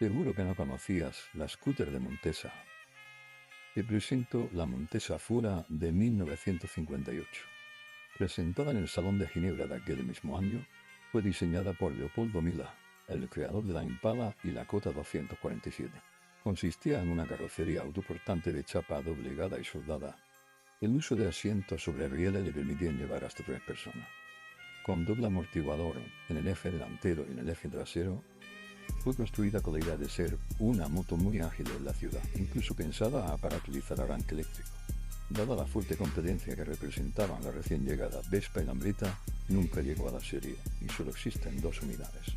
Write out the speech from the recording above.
Seguro que no conocías la scooter de Montesa. Te presento la Montesa Fura de 1958. Presentada en el Salón de Ginebra de aquel mismo año, fue diseñada por Leopoldo Mila, el creador de la Impala y la Cota 247. Consistía en una carrocería autoportante de chapa doblegada y soldada. El uso de asientos sobre rieles le permitía llevar hasta 3 personas. Con doble amortiguador en el eje delantero y en el eje trasero, fue construida con la idea de ser una moto muy ágil en la ciudad, incluso pensada para utilizar arranque eléctrico. Dada la fuerte competencia que representaban la recién llegada Vespa y Lambretta, nunca llegó a la serie y solo existen 2 unidades.